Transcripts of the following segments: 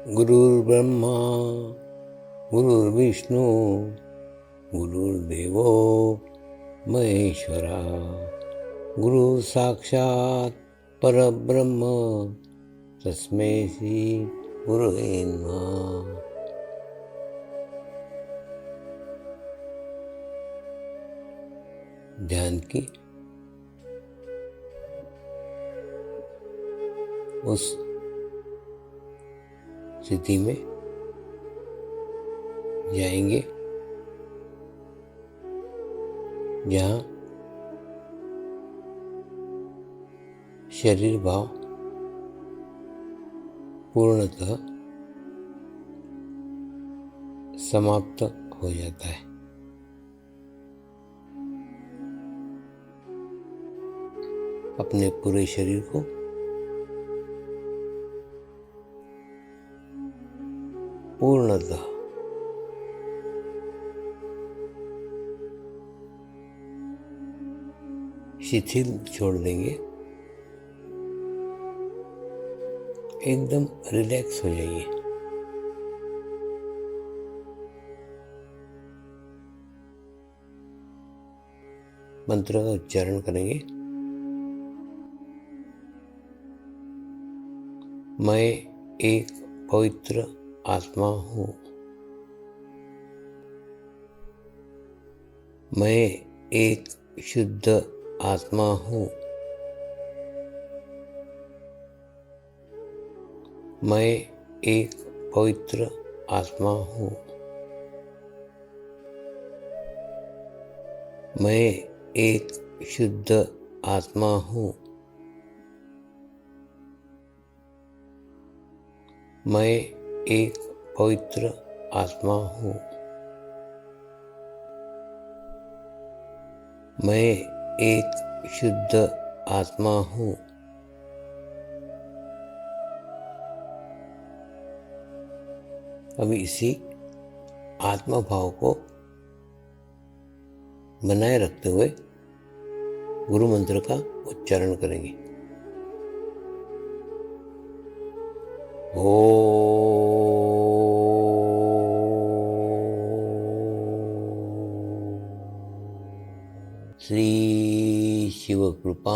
गुरुर्ब्रह्मा गुरुर्विष्णू गुरुर्देवो महेश्वरा गुरु साक्षात परब्रह्म तस्मै श्री गुरुवे नमः। ध्यान की उस स्थिति में जाएंगे जहाँ शरीर भाव पूर्णतः समाप्त हो जाता है। अपने पूरे शरीर को पूर्णतः शिथिल छोड़ देंगे, एकदम रिलैक्स हो जाइए। मंत्र का उच्चारण करेंगे। मैं एक पवित्र आत्मा हूँ। मैं एक शुद्ध आत्मा हूँ। मैं एक पवित्र आत्मा हूँ। मैं एक शुद्ध आत्मा हूँ। मैं एक पवित्र आत्मा हूँ। मैं एक शुद्ध आत्मा हूँ। अभी इसी आत्मा भाव को बनाए रखते हुए गुरु मंत्र का उच्चारण करेंगे। श्री शिवकृपानंद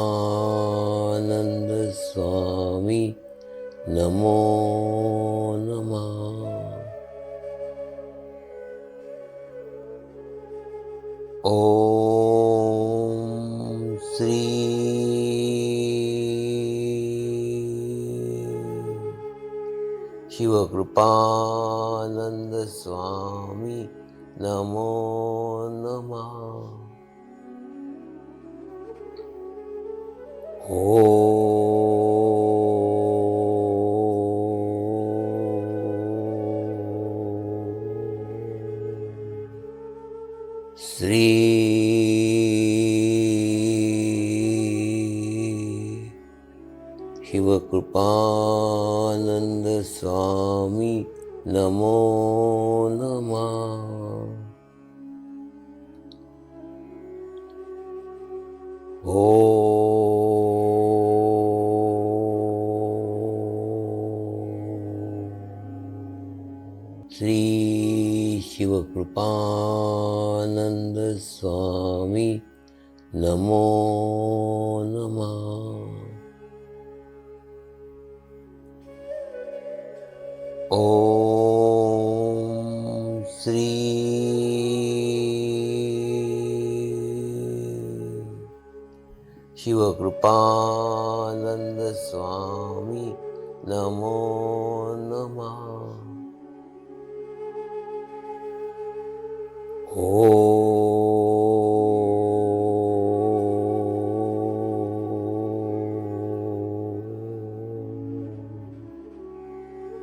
स्वामी नमो नमः। ओम श्री शिवकृपानंद स्वामी नमो नमः। श्री शिवकृपानंद स्वामी नमो नमः। श्री शिवकृपानंद स्वामी नमो नमः। ओम श्री शिवकृपानंद स्वामी नमो नमः।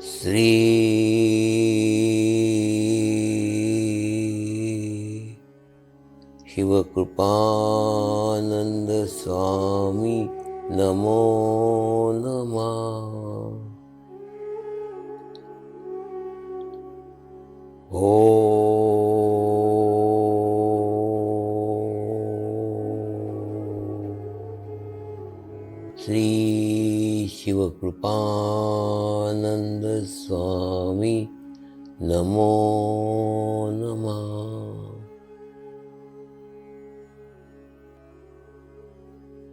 श्री शिवकृपानंद स्वामी नमो नमः। श्री शिवकृपानंद स्वामी नमो नमः।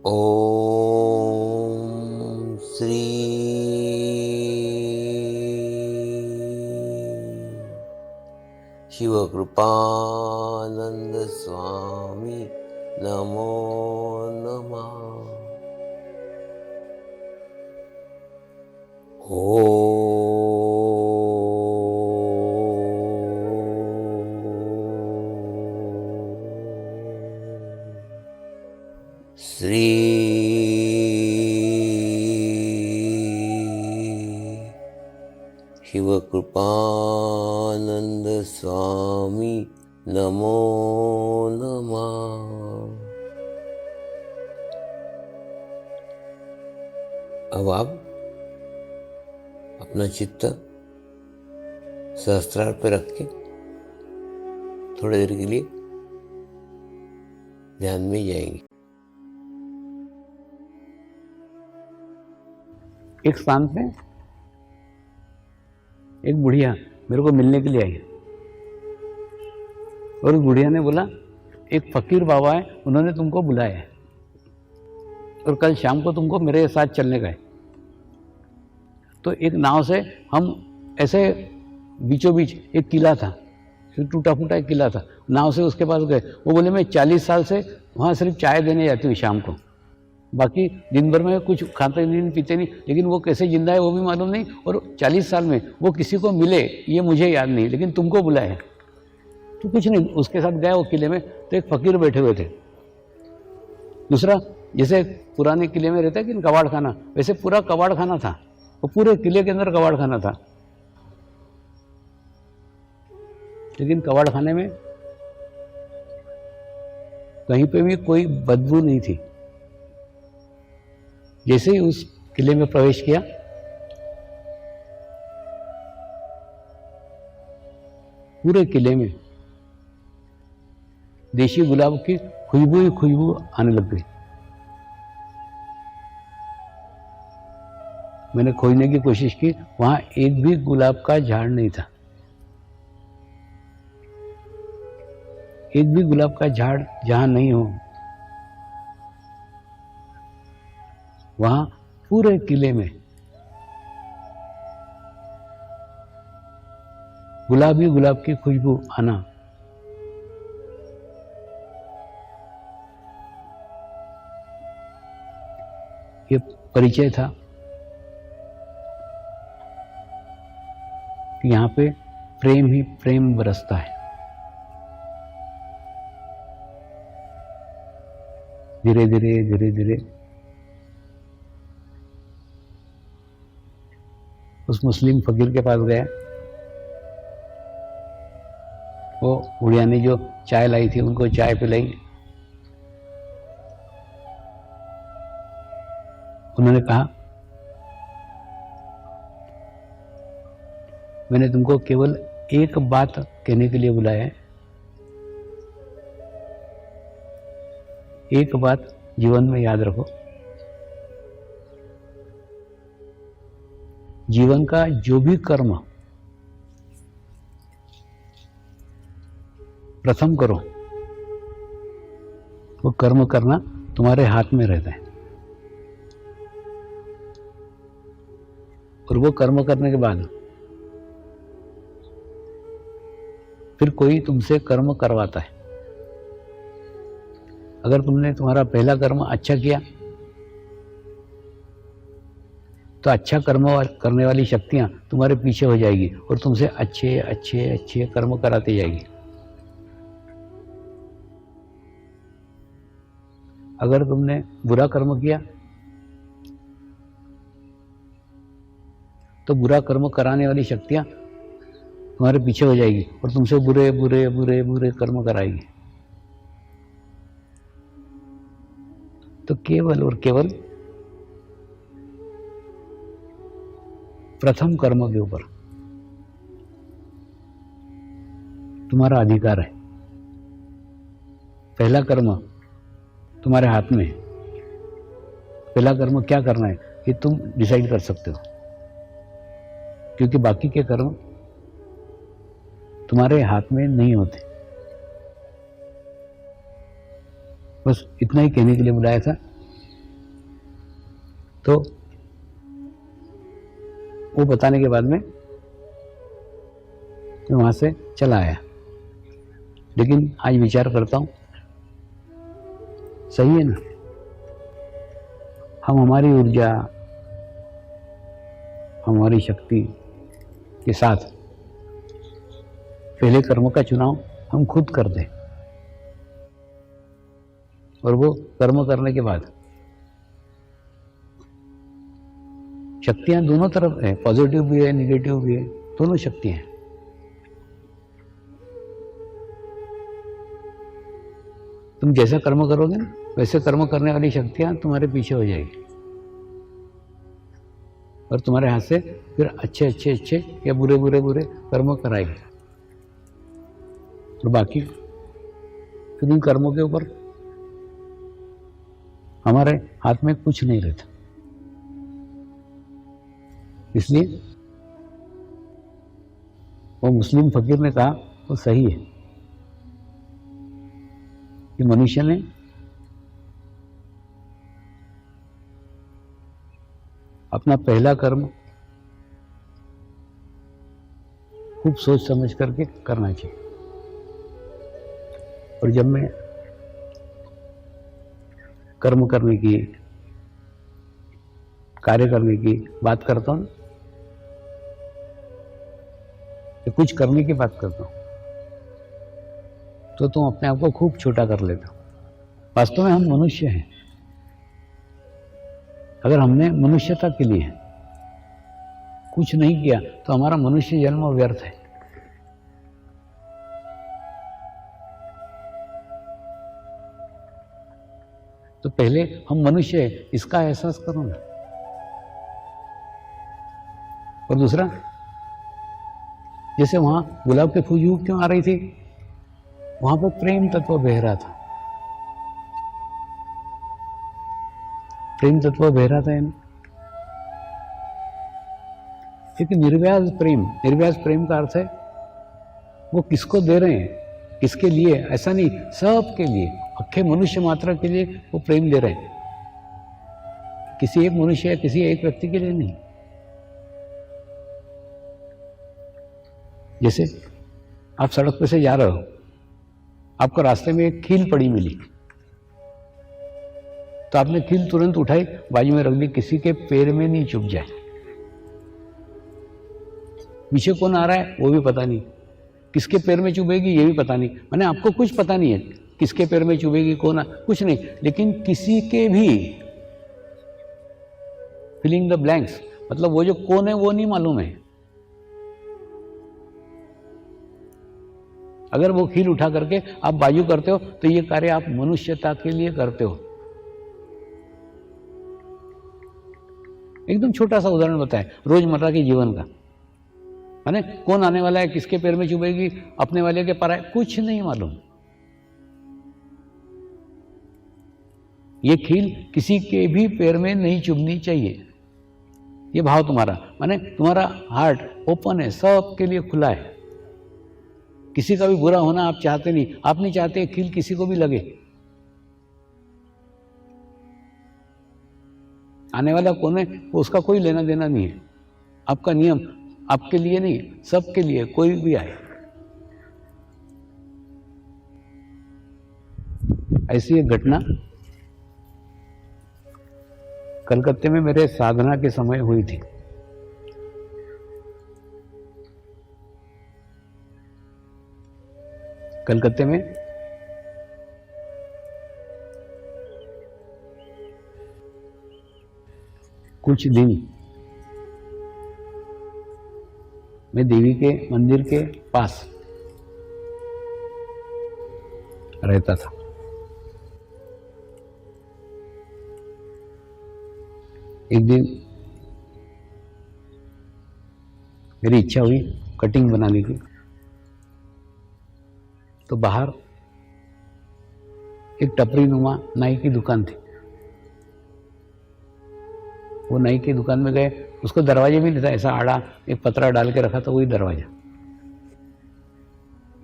ओम श्री शिवकृपानंद स्वामी नमो नमः। श्री शिवकृपानंद स्वामी नमो नमः। अब आप अपना चित्त सहस्त्रार पे रख के थोड़ी देर के लिए ध्यान में जाएंगे। एक स्थान पे एक बुढ़िया मेरे को मिलने के लिए आई और उस बुढ़िया ने बोला एक फकीर बाबा है, उन्होंने तुमको बुलाया है और कल शाम को तुमको मेरे साथ चलने का है। तो एक नाव से हम ऐसे बीचों बीच एक किला था, टूटा फूटा एक किला था, नाव से उसके पास गए। वो बोले मैं 40 साल से वहाँ सिर्फ चाय देने जाती हूँ शाम को, बाकी दिन भर में कुछ खाते नहीं पीते नहीं, लेकिन वो कैसे जिंदा है वो भी मालूम नहीं, और 40 साल में वो किसी को मिले ये मुझे याद नहीं, लेकिन तुमको बुलाया है। तो कुछ नहीं, उसके साथ गया वो किले में, तो एक फकीर बैठे हुए थे। दूसरा, जैसे पुराने किले में रहता है कि कबाड़ खाना, वैसे पूरा कबाड़ खाना था, वो पूरे किले के अंदर कबाड़ खाना था। लेकिन कबाड़ खाने में कहीं पे भी कोई बदबू नहीं थी। जैसे ही उस किले में प्रवेश किया, पूरे किले में देशी गुलाब की खुशबू ही खुशबू आने लग गई। मैंने खोजने की कोशिश की, वहां एक भी गुलाब का झाड़ नहीं था, एक भी गुलाब का झाड़ जहां नहीं हो, वहां पूरे किले में गुलाबी गुलाब की खुशबू आना। ये परिचय था कि यहां पे प्रेम ही प्रेम बरसता है। धीरे धीरे धीरे धीरे उस मुस्लिम फकीर के पास गया। वो बुढ़िया ने जो चाय लाई थी उनको चाय पिलाई। उन्होंने कहा मैंने तुमको केवल एक बात कहने के लिए बुलाया है, एक बात जीवन में याद रखो, जीवन का जो भी कर्म प्रथम करो, वो कर्म करना तुम्हारे हाथ में रहता है, और वो कर्म करने के बाद फिर कोई तुमसे कर्म करवाता है। अगर तुमने तुम्हारा पहला कर्म अच्छा किया तो अच्छा कर्म करने वाली शक्तियां तुम्हारे पीछे हो जाएगी और तुमसे अच्छे अच्छे अच्छे कर्म कराती जाएगी। अगर तुमने बुरा कर्म किया तो बुरा कर्म कराने वाली शक्तियां तुम्हारे पीछे हो जाएगी और तुमसे बुरे बुरे बुरे बुरे कर्म कराएगी। तो केवल और केवल प्रथम कर्म के ऊपर तुम्हारा अधिकार है। पहला कर्म तुम्हारे हाथ में है। पहला कर्म क्या करना है, ये तुम डिसाइड कर सकते हो, क्योंकि बाकी के कर्म तुम्हारे हाथ में नहीं होते। बस इतना ही कहने के लिए बुलाया था। तो वो बताने के बाद में मैं वहां से चला आया। लेकिन आज विचार करता हूं, सही है ना, हम हमारी ऊर्जा, हमारी शक्ति के साथ पहले कर्म का चुनाव हम खुद कर दें, और वो कर्म करने के बाद शक्तियां दोनों तरफ है, पॉजिटिव भी है, निगेटिव भी है, दोनों शक्तियां हैं। तुम जैसा कर्म करोगे ना, वैसे कर्म करने वाली शक्तियां तुम्हारे पीछे हो जाएगी, और तुम्हारे हाथ से फिर अच्छे अच्छे अच्छे या बुरे बुरे बुरे कर्म कराएगी। और बाकी फिर उन कर्मों के ऊपर हमारे हाथ में कुछ नहीं रहता। इसलिए वो मुस्लिम फकीर ने कहा, वो सही है कि मनुष्य ने अपना पहला कर्म खूब सोच समझ करके करना चाहिए। और जब मैं कर्म करने की, कार्य करने की बात करता हूं, तो कुछ करने की बात करता हूं, तो तुम अपने आप को खूब छोटा कर लेते हो। वास्तव में हम मनुष्य हैं। अगर हमने मनुष्यता के लिए कुछ नहीं किया तो हमारा मनुष्य जन्म व्यर्थ है। तो पहले हम मनुष्य है, इसका एहसास करो ना। और दूसरा, जैसे वहां गुलाब के खुशबू क्यों आ रही थी, वहां पर प्रेम तत्व बह रहा था। प्रेम तत्व बह रहा था यानी, क्योंकि निर्व्याज प्रेम का अर्थ है वो किसको दे रहे हैं, किसके लिए, ऐसा नहीं, सबके लिए, अक्खे मनुष्य मात्र के लिए वो प्रेम दे रहे हैं। किसी एक मनुष्य या किसी एक व्यक्ति के लिए नहीं। जैसे आप सड़क पे से जा रहे हो, आपको रास्ते में एक खील पड़ी मिली, तो आपने खील तुरंत उठाई, बाजू में रख दी, किसी के पैर में नहीं चुभ जाए। पीछे कौन आ रहा है वो भी पता नहीं, किसके पैर में चुभेगी ये भी पता नहीं, माने आपको कुछ पता नहीं है किसके पैर में चुभेगी, कौन, कुछ नहीं। लेकिन किसी के भी फिलिंग द ब्लैंक्स, मतलब वो जो कौन है वो नहीं मालूम है। अगर वो खील उठा करके आप बाजू करते हो तो ये कार्य आप मनुष्यता के लिए करते हो। एकदम छोटा सा उदाहरण बताए रोजमर्रा के जीवन का, माने कौन आने वाला है, किसके पैर में चुभेगी, अपने वाले के पर है, कुछ नहीं मालूम। ये खील किसी के भी पैर में नहीं चुभनी चाहिए। ये भाव तुम्हारा, माने तुम्हारा हार्ट ओपन है, सबके लिए खुला है। किसी का भी बुरा होना आप चाहते नहीं, आप नहीं चाहते खील किसी को भी लगे। आने वाला कौन है वो उसका कोई लेना देना नहीं है। आपका नियम आपके लिए नहीं, सबके लिए, कोई भी आए। ऐसी एक घटना कलकत्ते में मेरे साधना के समय हुई थी। कलकत्ते में कुछ दिन मैं देवी के मंदिर के पास रहता था। एक दिन मेरी इच्छा हुई कटिंग बनाने की, तो बाहर एक टपरी नुमा नाई की दुकान थी। वो नाई की दुकान में गए, उसको दरवाजे भी नहीं था, ऐसा आड़ा एक पतरा डाल के रखा था, वही दरवाजा।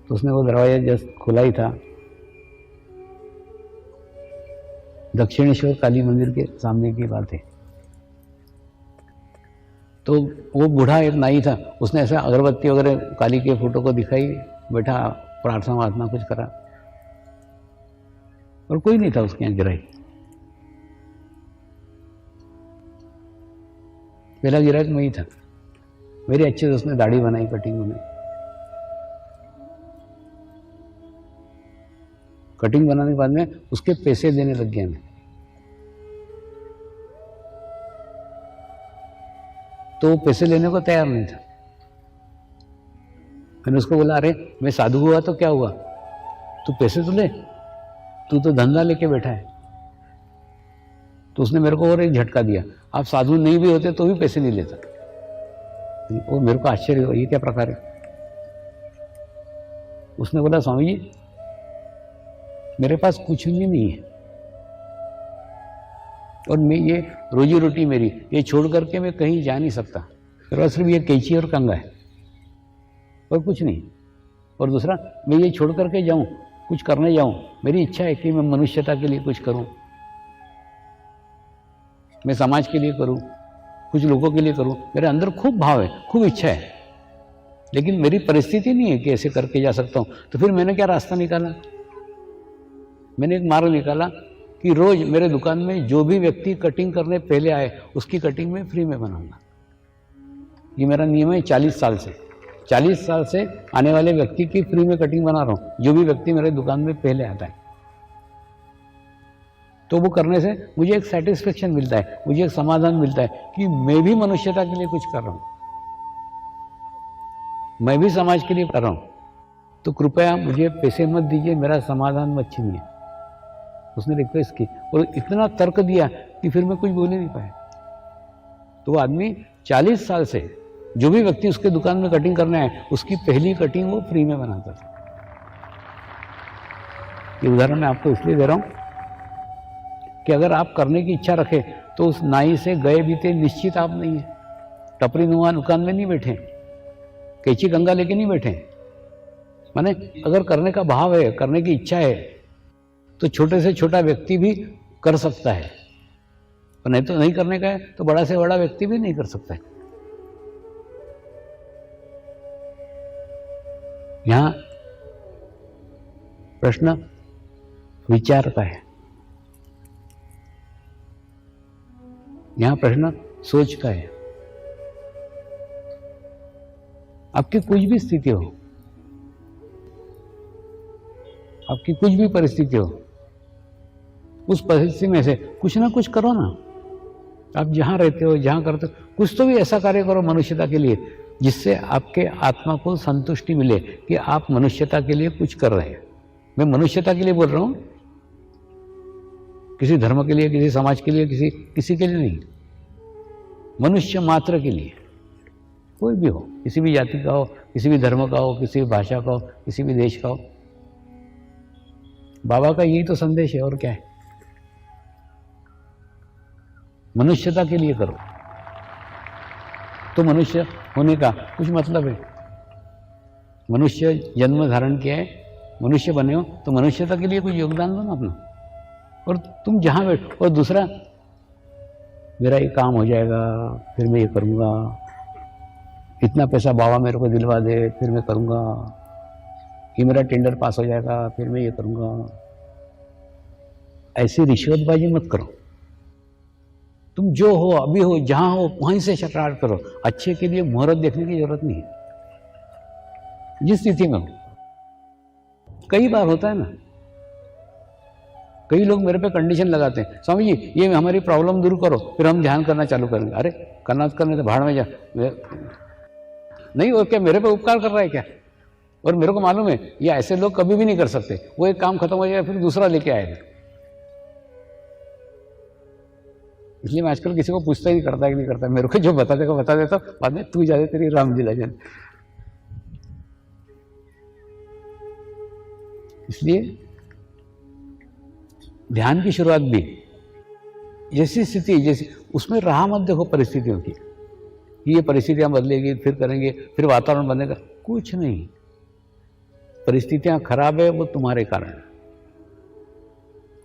तो उसने वो दरवाजा जस्ट खुला ही था, दक्षिणेश्वर काली मंदिर के सामने की बात है। तो वो बूढ़ा एक नाई था, उसने ऐसा अगरबत्ती वगैरह काली के फोटो को दिखाई, बैठा प्रार्थना वार्थना कुछ करा, और कोई नहीं था उसके यहाँ गिराई। पहला गिराक मैं ही था। मेरी अच्छे से उसने दाढ़ी बनाई, कटिंग बनाई। कटिंग बनाने के बाद में उसके पैसे देने लग गया मैं। तो वो पैसे लेने को तैयार नहीं था। मैंने उसको बोला, अरे मैं साधु हुआ तो क्या हुआ, तू पैसे तो ले, तू तो धंधा लेके बैठा है। तो उसने मेरे को और एक झटका दिया, आप साधु नहीं भी होते तो भी पैसे नहीं लेता। वो मेरे को आश्चर्य हुआ, ये क्या प्रकार है। उसने बोला, स्वामी जी मेरे पास कुछ भी नहीं है, और मैं ये रोजी रोटी मेरी ये छोड़ करके मैं कहीं जा नहीं सकता। मेरे पास सिर्फ ये कैंची और कंघा है और कुछ नहीं। और दूसरा, मैं ये छोड़ करके जाऊं, कुछ करने जाऊं, मेरी इच्छा है कि मैं मनुष्यता के लिए कुछ करूं, मैं समाज के लिए करूं, कुछ लोगों के लिए करूं। मेरे अंदर खूब भाव है, खूब इच्छा है, लेकिन मेरी परिस्थिति नहीं है कि ऐसे करके जा सकता हूं। तो फिर मैंने क्या रास्ता निकाला, मैंने एक मार्ग निकाला कि रोज मेरे दुकान में जो भी व्यक्ति कटिंग करने पहले आए उसकी कटिंग में फ्री में बनाऊंगा। ये मेरा नियम है 40 साल से। 40 साल से आने वाले व्यक्ति की फ्री में कटिंग बना रहा हूं, जो भी व्यक्ति मेरे दुकान में पहले आता है। तो वो करने से मुझे एक सेटिस्फेक्शन मिलता है, मुझे एक समाधान मिलता है कि मैं भी मनुष्यता के लिए कुछ कर रहा हूं, मैं भी समाज के लिए कर रहा हूं। तो कृपया मुझे पैसे मत दीजिए, मेरा समाधान मत छीनिए। उसने रिक्वेस्ट की और इतना तर्क दिया कि फिर मैं कुछ बोल ही नहीं पाया। तो वो आदमी 40 साल से जो भी व्यक्ति उसके दुकान में कटिंग करने आए उसकी पहली कटिंग वो फ्री में बनाता था। ये उदाहरण मैं आपको इसलिए दे रहा हूं कि अगर आप करने की इच्छा रखें तो उस नाई से गए बीते निश्चित आप नहीं है। टपरी नुमा दुकान में नहीं बैठे, कैंची कंघा लेके नहीं बैठे। माने अगर करने का भाव है, करने की इच्छा है, तो छोटे से छोटा व्यक्ति भी कर सकता है, और नहीं तो नहीं करने का है तो बड़ा से बड़ा व्यक्ति भी नहीं कर सकता है। यहां प्रश्न विचार का है, यहां प्रश्न सोच का है। आपकी कुछ भी स्थिति हो, आपकी कुछ भी परिस्थिति हो, उस परिस्थिति में से कुछ ना कुछ करो ना। आप जहां रहते हो, जहां करते हो, कुछ तो भी ऐसा कार्य करो मनुष्यता के लिए जिससे आपके आत्मा को संतुष्टि मिले कि आप मनुष्यता के लिए कुछ कर रहे हैं। मैं मनुष्यता के लिए बोल रहा हूं, किसी धर्म के लिए, किसी समाज के लिए, किसी के लिए नहीं, मनुष्य मात्र के लिए। कोई भी हो, किसी भी जाति का हो, किसी भी धर्म का हो, किसी भी भाषा का हो, किसी भी देश का हो। बाबा का यही तो संदेश है, और क्या है। मनुष्यता के लिए करो तो मनुष्य होने का कुछ मतलब है। मनुष्य जन्म धारण किया है, मनुष्य बने हो तो मनुष्यता के लिए कुछ योगदान दो ना अपना। और तुम जहां बैठो, और दूसरा, मेरा ये काम हो जाएगा फिर मैं ये करूंगा, इतना पैसा बाबा मेरे को दिलवा दे फिर मैं करूंगा, ये मेरा टेंडर पास हो जाएगा फिर मैं ये करूंगा। ऐसी रिश्वतबाजी मत करो। तुम जो हो, अभी हो, जहां हो, वहीं से शरारत करो। अच्छे के लिए मुहूर्त देखने की जरूरत नहीं है, जिस स्थिति में हो। कई बार होता है ना, कई लोग मेरे पे कंडीशन लगाते हैं, स्वामी जी ये हमारी प्रॉब्लम दूर करो फिर हम ध्यान करना चालू करेंगे। अरे करना तो भाड़ में जा, नहीं, और क्या मेरे पे उपकार कर रहा है क्या? और मेरे को मालूम है ये ऐसे लोग कभी भी नहीं कर सकते। वो एक काम खत्म हो जाए फिर दूसरा लेके आएगा। इसलिए मैं आजकल किसी को पूछता ही नहीं करता कि नहीं करता, मेरे को जो बता देगा बता देता, बाद में तू जाने तेरी राम लीला जाने। इसलिए ध्यान की शुरुआत भी जैसी स्थिति जैसी उसमें राह मत देखो परिस्थितियों की, ये परिस्थितियां बदलेगी फिर करेंगे फिर वातावरण बनेगा, कुछ नहीं। परिस्थितियां खराब है वो तुम्हारे कारण,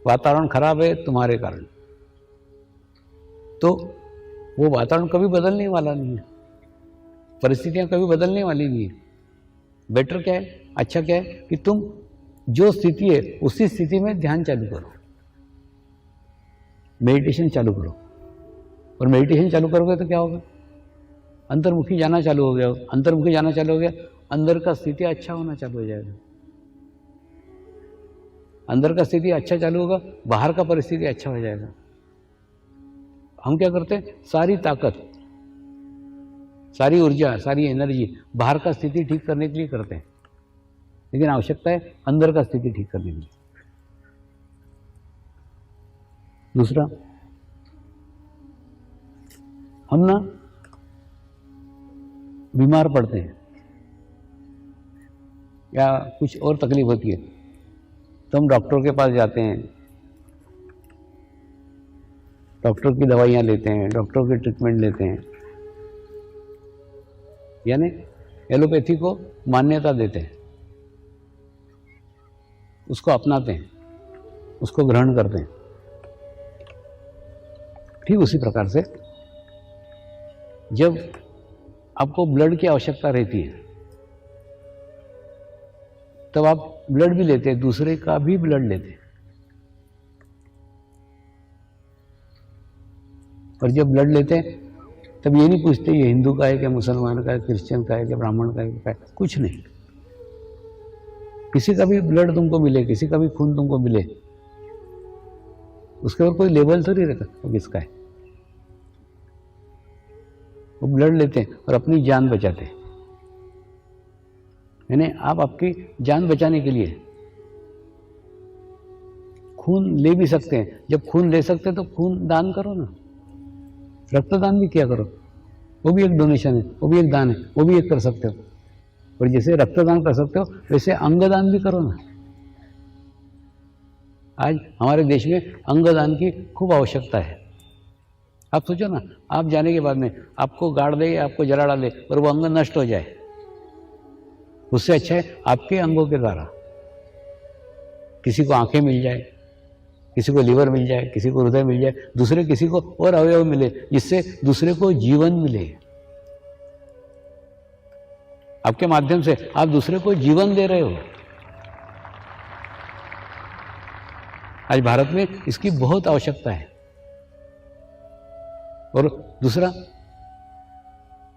वातावरण खराब है तुम्हारे कारण, तो वो वातावरण कभी बदलने वाला नहीं है, परिस्थितियां कभी बदलने वाली नहीं है। बेटर क्या है, अच्छा क्या है कि तुम जो स्थिति है उसी स्थिति में ध्यान चालू करो, मेडिटेशन चालू करो। और मेडिटेशन चालू करोगे तो क्या होगा, अंतर्मुखी जाना चालू हो गया, अंतर्मुखी जाना चालू हो गया, अंदर का स्थिति अच्छा होना चालू हो जाएगा। अंदर का स्थिति अच्छा चालू होगा, बाहर का परिस्थिति अच्छा हो जाएगा। हम क्या करते हैं, सारी ताकत, सारी ऊर्जा, सारी एनर्जी बाहर का स्थिति ठीक करने के लिए करते हैं, लेकिन आवश्यकता है अंदर का स्थिति ठीक करने के लिए। दूसरा, हम ना बीमार पड़ते हैं या कुछ और तकलीफ होती है तो हम डॉक्टर के पास जाते हैं, डॉक्टर की दवाइयाँ लेते हैं, डॉक्टर के ट्रीटमेंट लेते हैं, यानी एलोपैथी को मान्यता देते हैं, उसको अपनाते हैं, उसको ग्रहण करते हैं। ठीक उसी प्रकार से जब आपको ब्लड की आवश्यकता रहती है तब आप ब्लड भी लेते हैं, दूसरे का भी ब्लड लेते हैं। और जब ब्लड लेते हैं तब ये नहीं पूछते ये हिंदू का है क्या, मुसलमान का है, क्रिश्चियन का है क्या, ब्राह्मण का है क्या, कुछ नहीं। किसी का भी ब्लड तुमको मिले, किसी का भी खून तुमको मिले, उसके ऊपर कोई लेबल थोड़ी रहता वो किसका है। वो ब्लड लेते हैं और अपनी जान बचाते हैं। यानी आप आपकी जान बचाने के लिए खून ले भी सकते हैं। जब खून ले सकते हैं तो खून दान करो ना, रक्तदान भी किया करो, वो भी एक डोनेशन है, वो भी एक दान है, वो भी एक कर सकते हो। और जैसे रक्तदान कर सकते हो वैसे अंगदान भी करो ना। आज हमारे देश में अंगदान की खूब आवश्यकता है। आप सोचो ना, आप जाने के बाद में आपको गाड़ दे, आपको जला डाले और वो अंग नष्ट हो जाए, उससे अच्छा है आपके अंगों के द्वारा किसी को आंखें मिल जाए, किसी को लीवर मिल जाए, किसी को हृदय मिल जाए, दूसरे किसी को और अवयव मिले, जिससे दूसरे को जीवन मिले। आपके माध्यम से आप दूसरे को जीवन दे रहे हो। आज भारत में इसकी बहुत आवश्यकता है। और दूसरा,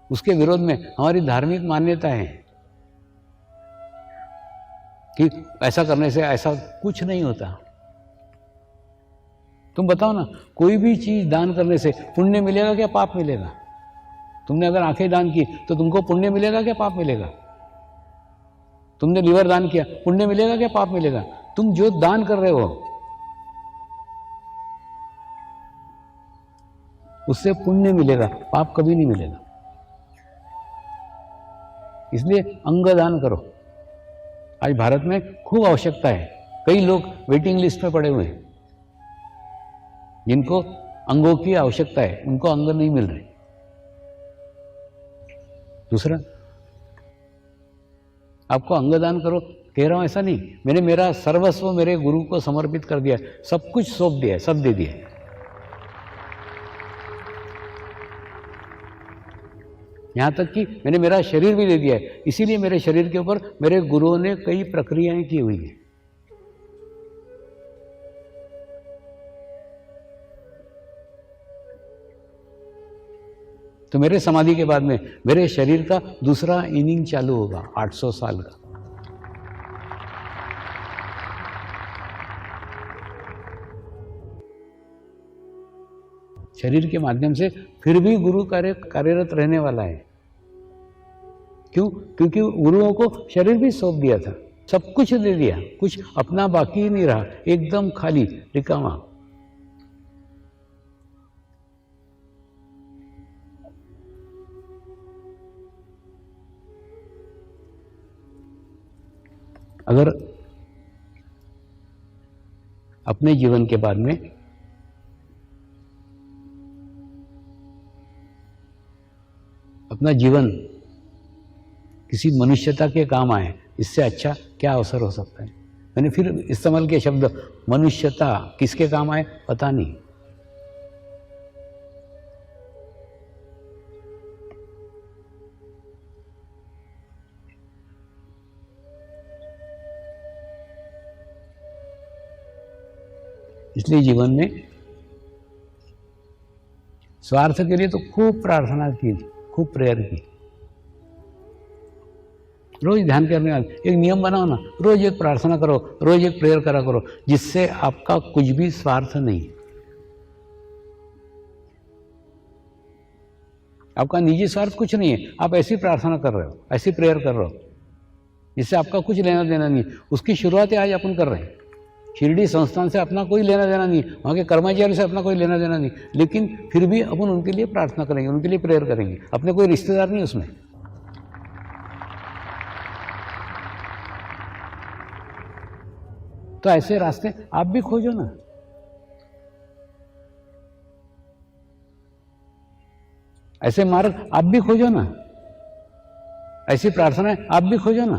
उसके विरोध में हमारी धार्मिक मान्यता है कि ऐसा करने से ऐसा कुछ नहीं होता। तुम बताओ ना, कोई भी चीज दान करने से पुण्य मिलेगा क्या पाप मिलेगा? तुमने अगर आंखें दान की तो तुमको पुण्य मिलेगा क्या पाप मिलेगा? तुमने लीवर दान किया, पुण्य मिलेगा क्या पाप मिलेगा? तुम जो दान कर रहे हो उससे पुण्य मिलेगा, पाप कभी नहीं मिलेगा। इसलिए अंगदान करो। आज भारत में खूब आवश्यकता है। कई लोग वेटिंग लिस्ट में पड़े हुए हैं जिनको अंगों की आवश्यकता है, उनको अंग नहीं मिल रहे। दूसरा, आपको अंगदान करो कह रहा हूं ऐसा नहीं, मैंने मेरा सर्वस्व मेरे गुरु को समर्पित कर दिया, सब कुछ सौंप दिया, सब दे दिया। यहां तक कि मैंने मेरा शरीर भी दे दिया है, इसीलिए मेरे शरीर के ऊपर मेरे गुरुओं ने कई प्रक्रियाएं की हुई है। तो मेरे समाधि के बाद में मेरे शरीर का दूसरा इनिंग चालू होगा, 800 साल का। शरीर के माध्यम से फिर भी गुरु कार्यरत रहने वाला है। क्यों? क्योंकि गुरुओं को शरीर भी सौंप दिया था, सब कुछ दे दिया, कुछ अपना बाकी ही नहीं रहा, एकदम खाली रिकामा। अगर अपने जीवन के बाद में अपना जीवन किसी मनुष्यता के काम आए, इससे अच्छा क्या अवसर हो सकता है। मैंने फिर इस्तेमाल किया शब्द मनुष्यता, किसके काम आए पता नहीं। इसलिए जीवन में स्वार्थ के लिए तो खूब प्रार्थना की, खूब प्रेयर की। रोज ध्यान करने वाले एक नियम बनाओ ना, रोज एक प्रार्थना करो, रोज एक प्रेयर करा करो, जिससे आपका कुछ भी स्वार्थ नहीं, आपका निजी स्वार्थ कुछ नहीं है। आप ऐसी प्रार्थना कर रहे हो, ऐसी प्रेयर कर रहे हो, जिससे आपका कुछ लेना देना नहीं। उसकी शुरुआत आज अपन कर रहे हैं। शिरडी संस्थान से अपना कोई लेना देना नहीं, वहाँ के कर्मचारी से अपना कोई लेना देना नहीं, लेकिन फिर भी अपन उनके लिए प्रार्थना करेंगे, उनके लिए प्रेयर करेंगे। अपने कोई रिश्तेदार नहीं उसमें। तो ऐसे रास्ते आप भी खोजो ना। ऐसे मार्ग आप भी खोजो ना, ऐसी प्रार्थना आप भी खोजो ना,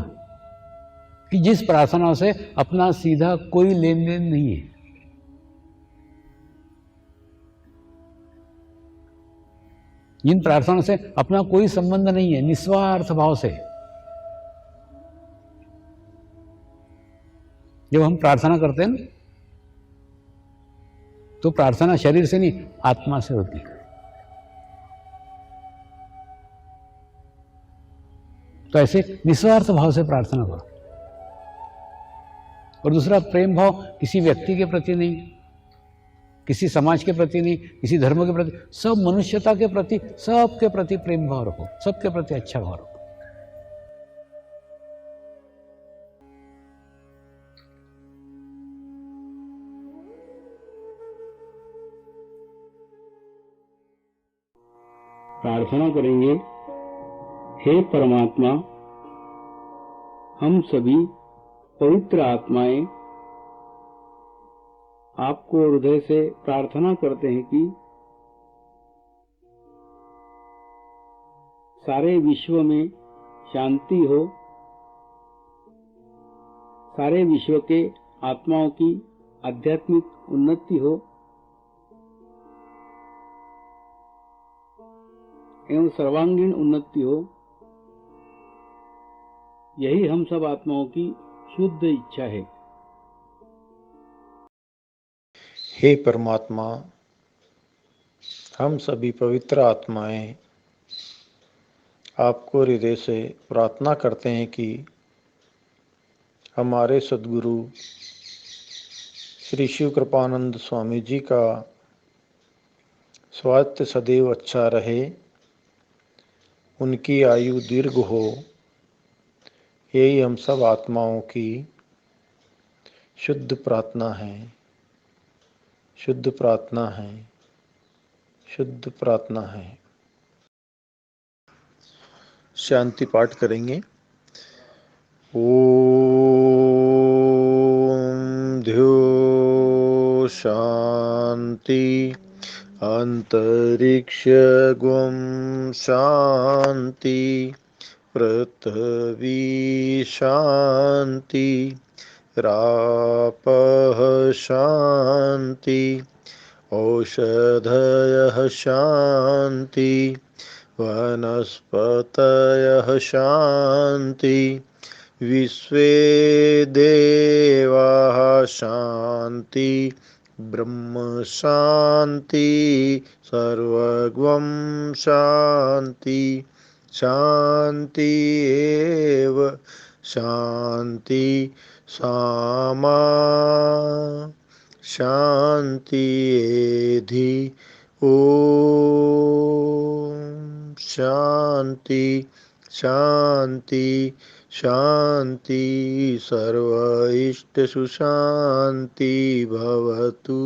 कि जिस प्रार्थना से अपना सीधा कोई लेन देन नहीं है। जिन प्रार्थना से अपना कोई संबंध नहीं है, निस्वार्थ भाव से। जब हम प्रार्थना करते हैं ना, तो प्रार्थना शरीर से नहीं, आत्मा से होती है। तो ऐसे निस्वार्थ भाव से प्रार्थना करो। और दूसरा, प्रेम भाव किसी व्यक्ति के प्रति नहीं, किसी समाज के प्रति नहीं, किसी धर्म के प्रति, सब मनुष्यता के प्रति, सबके प्रति प्रेम भाव रखो, सबके प्रति अच्छा भाव रखो। प्रार्थना करेंगे, हे परमात्मा, हम सभी पवित्र आत्माएं आपको हृदय से प्रार्थना करते हैं कि सारे विश्व में शांति हो, सारे विश्व के आत्माओं की आध्यात्मिक उन्नति हो एवं सर्वांगीण उन्नति हो। यही हम सब आत्माओं की शुद्ध इच्छा है। हे परमात्मा, हम सभी पवित्र आत्माएं आपको हृदय से प्रार्थना करते हैं कि हमारे सद्गुरु श्री शिव कृपानंद स्वामी जी का स्वास्थ्य सदैव अच्छा रहे, उनकी आयु दीर्घ हो। यही हम सब आत्माओं की शुद्ध प्रार्थना है, शुद्ध प्रार्थना है, शुद्ध प्रार्थना है। शांति पाठ करेंगे। ओम ध्यो शांति अंतरिक्ष गुम शांति पृथ्वी शांति रापः शांति औषधयः शांति वनस्पतयः शांति विश्वे देवाः शांति ब्रह्म शांति सर्वगं शांति शांति एव शांति सामा शांति एधि ओम शांति शांति शांति सर्व इष्ट सुशांति भवतु।